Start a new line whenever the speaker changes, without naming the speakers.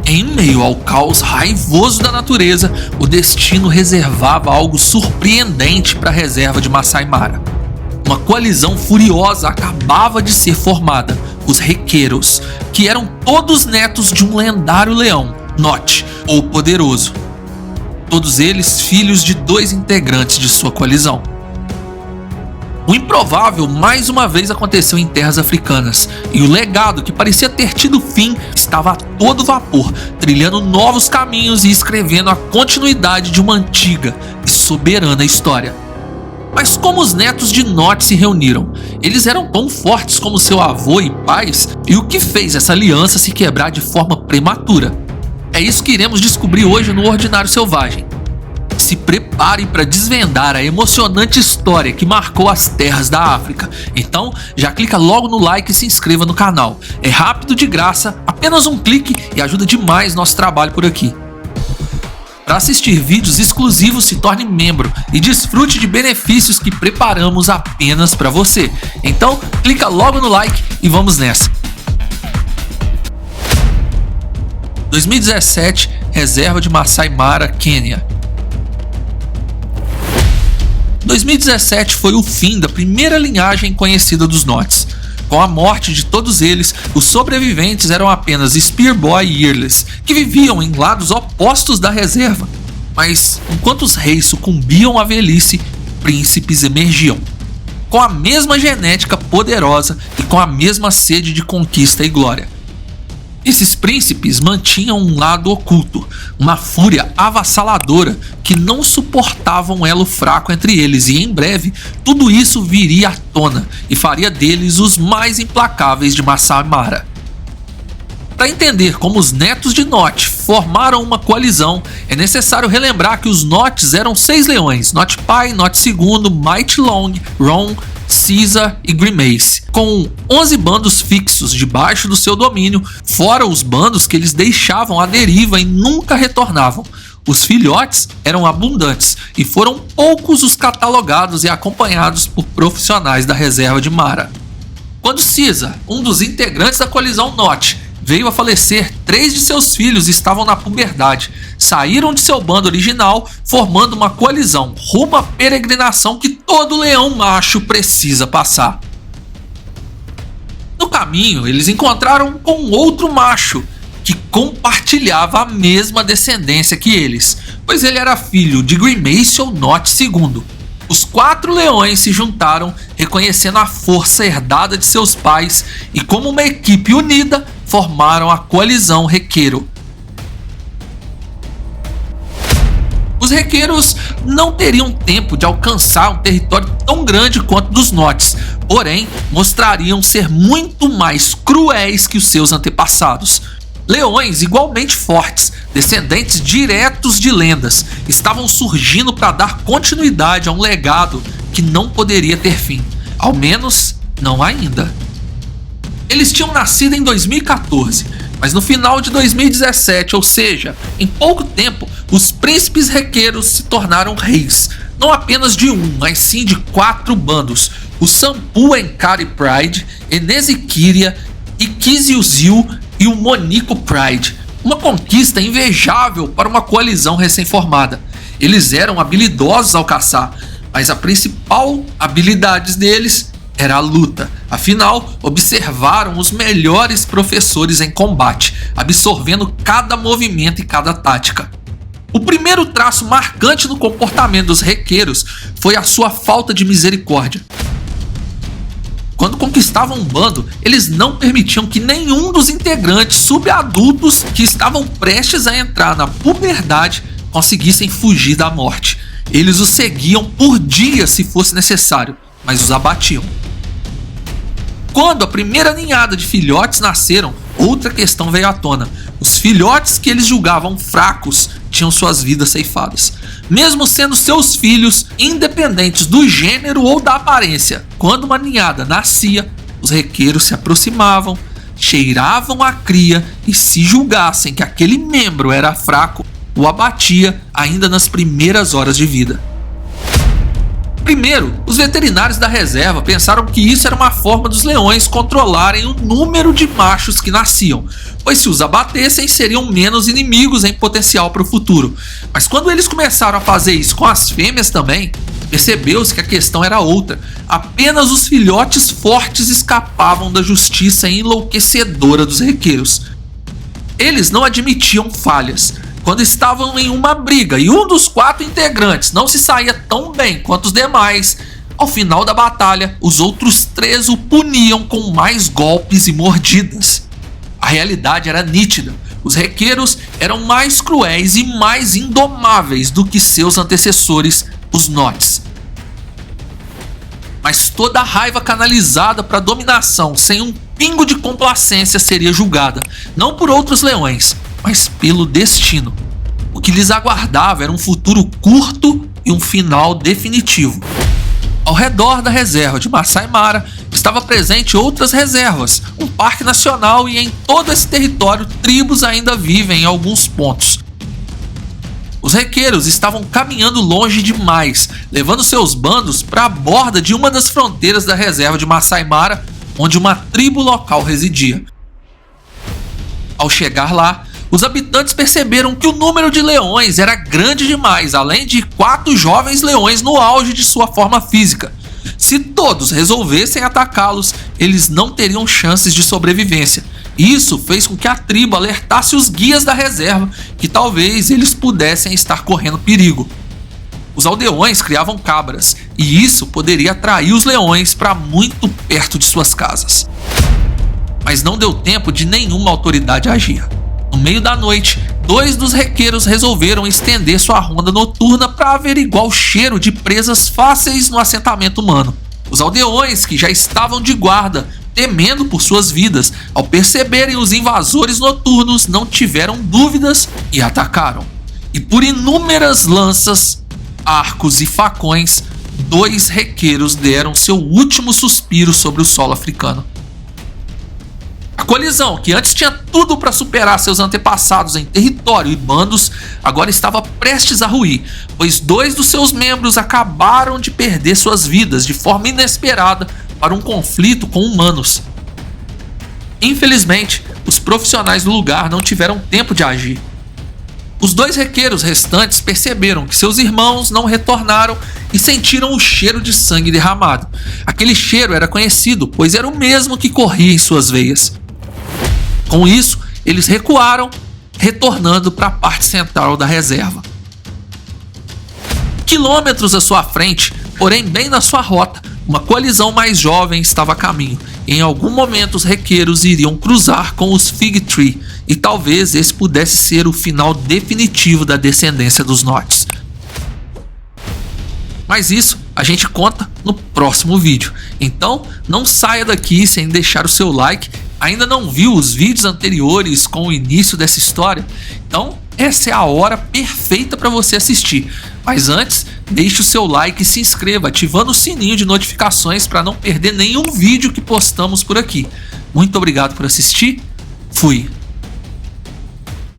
Em meio ao caos raivoso da natureza, o destino reservava algo surpreendente para a reserva de Masai Mara. Uma coalizão furiosa acabava de ser formada, os Requeiros, que eram todos netos de um lendário leão, Note, ou Poderoso. Todos eles filhos de 2 integrantes de sua coalizão. O improvável mais uma vez aconteceu em terras africanas, e o legado que parecia ter tido fim estava a todo vapor, trilhando novos caminhos e escrevendo a continuidade de uma antiga e soberana história. Mas como os netos de Note se reuniram? Eles eram tão fortes como seu avô e pais, e o que fez essa aliança se quebrar de forma prematura? É isso que iremos descobrir hoje no Ordinário Selvagem. Se prepare para desvendar a emocionante história que marcou as terras da África. Então, já clica logo no like e se inscreva no canal. É rápido, de graça, apenas um clique e ajuda demais nosso trabalho por aqui. Para assistir vídeos exclusivos, se torne membro e desfrute de benefícios que preparamos apenas para você. Então, clica logo no like e vamos nessa. 2017, Reserva de Masai Mara, Quênia. 2017 foi o fim da primeira linhagem conhecida dos Notes. Com a morte de todos eles, os sobreviventes eram apenas Spearboy e Earless, que viviam em lados opostos da reserva. Mas, enquanto os reis sucumbiam à velhice, príncipes emergiam. Com a mesma genética poderosa e com a mesma sede de conquista e glória. Esses príncipes mantinham um lado oculto, uma fúria avassaladora que não suportava um elo fraco entre eles, e em breve tudo isso viria à tona e faria deles os mais implacáveis de Masai Mara. Para entender como os netos de Note formaram uma coalizão, é necessário relembrar que os Notes eram 6 leões: Note Pai, Note II, Mighty Long, Ron, Caesar e Grimace, com 11 bandos fixos debaixo do seu domínio, fora os bandos que eles deixavam à deriva e nunca retornavam. Os filhotes eram abundantes e foram poucos os catalogados e acompanhados por profissionais da reserva de Mara. Quando Caesar, um dos integrantes da coalizão Note, veio a falecer, 3 de seus filhos estavam na puberdade, saíram de seu bando original, formando uma coalizão rumo à peregrinação que todo leão macho precisa passar. No caminho, eles encontraram com outro macho, que compartilhava a mesma descendência que eles, pois ele era filho de Grimace ou Note II. Os 4 leões se juntaram, reconhecendo a força herdada de seus pais, e como uma equipe unida, formaram a coalizão Requeiro. Os Requeiros não teriam tempo de alcançar um território tão grande quanto dos Notes, porém mostrariam ser muito mais cruéis que os seus antepassados. Leões igualmente fortes, descendentes diretos de lendas, estavam surgindo para dar continuidade a um legado que não poderia ter fim, ao menos não ainda. Eles tinham nascido em 2014, mas no final de 2017, ou seja, em pouco tempo, os príncipes requeiros se tornaram reis, não apenas de um, mas sim de 4 bandos: o Sampu Enkari Pride, Enezikiria, Ikiziuzil e o Monico Pride. Uma conquista invejável para uma coalizão recém-formada. Eles eram habilidosos ao caçar, mas a principal habilidade deles era a luta. Afinal, observaram os melhores professores em combate, absorvendo cada movimento e cada tática. O primeiro traço marcante no comportamento dos requeiros foi a sua falta de misericórdia. Quando conquistavam um bando, eles não permitiam que nenhum dos integrantes subadultos que estavam prestes a entrar na puberdade conseguissem fugir da morte. Eles os seguiam por dias se fosse necessário, mas os abatiam. Quando a primeira ninhada de filhotes nasceram, outra questão veio à tona. Os filhotes que eles julgavam fracos tinham suas vidas ceifadas, mesmo sendo seus filhos, independentes do gênero ou da aparência. Quando uma ninhada nascia, os requeiros se aproximavam, cheiravam a cria e, se julgassem que aquele membro era fraco, o abatia ainda nas primeiras horas de vida. Primeiro, os veterinários da reserva pensaram que isso era uma forma dos leões controlarem o número de machos que nasciam, pois se os abatessem seriam menos inimigos em potencial para o futuro. Mas quando eles começaram a fazer isso com as fêmeas também, percebeu-se que a questão era outra. Apenas os filhotes fortes escapavam da justiça enlouquecedora dos requeiros. Eles não admitiam falhas. Quando estavam em uma briga e um dos 4 integrantes não se saía tão bem quanto os demais, ao final da batalha, os outros 3 o puniam com mais golpes e mordidas. A realidade era nítida. Os requeiros eram mais cruéis e mais indomáveis do que seus antecessores, os Nots. Mas toda a raiva canalizada para dominação sem um pingo de complacência seria julgada, não por outros leões, mas pelo destino. O que lhes aguardava era um futuro curto e um final definitivo. Ao redor da reserva de Masai Mara estava presente outras reservas, um parque nacional, e em todo esse território tribos ainda vivem em alguns pontos. Os requeiros estavam caminhando longe demais, levando seus bandos para a borda de uma das fronteiras da reserva de Masai Mara, onde uma tribo local residia. Ao chegar lá, os habitantes perceberam que o número de leões era grande demais, além de 4 jovens leões no auge de sua forma física. Se todos resolvessem atacá-los, eles não teriam chances de sobrevivência. Isso fez com que a tribo alertasse os guias da reserva que talvez eles pudessem estar correndo perigo. Os aldeões criavam cabras, e isso poderia atrair os leões para muito perto de suas casas. Mas não deu tempo de nenhuma autoridade agir. No meio da noite, 2 dos requeiros resolveram estender sua ronda noturna para averiguar o cheiro de presas fáceis no assentamento humano. Os aldeões, que já estavam de guarda, temendo por suas vidas, ao perceberem os invasores noturnos, não tiveram dúvidas e atacaram. E por inúmeras lanças, arcos e facões, 2 requeiros deram seu último suspiro sobre o solo africano. A coalizão, que antes tinha tudo para superar seus antepassados em território e bandos, agora estava prestes a ruir, pois 2 dos seus membros acabaram de perder suas vidas de forma inesperada para um conflito com humanos. Infelizmente, os profissionais do lugar não tiveram tempo de agir. Os 2 requeiros restantes perceberam que seus irmãos não retornaram e sentiram o cheiro de sangue derramado. Aquele cheiro era conhecido, pois era o mesmo que corria em suas veias. Com isso, eles recuaram, retornando para a parte central da reserva. Quilômetros à sua frente, porém bem na sua rota, uma coalizão mais jovem estava a caminho. Em algum momento os requeiros iriam cruzar com os Fig Tree, e talvez esse pudesse ser o final definitivo da descendência dos Nots. Mas isso a gente conta no próximo vídeo. Então não saia daqui sem deixar o seu like. Ainda não viu os vídeos anteriores com o início dessa história? Então essa é a hora perfeita para você assistir. Mas antes, deixe o seu like e se inscreva, ativando o sininho de notificações para não perder nenhum vídeo que postamos por aqui. Muito obrigado por assistir. Fui.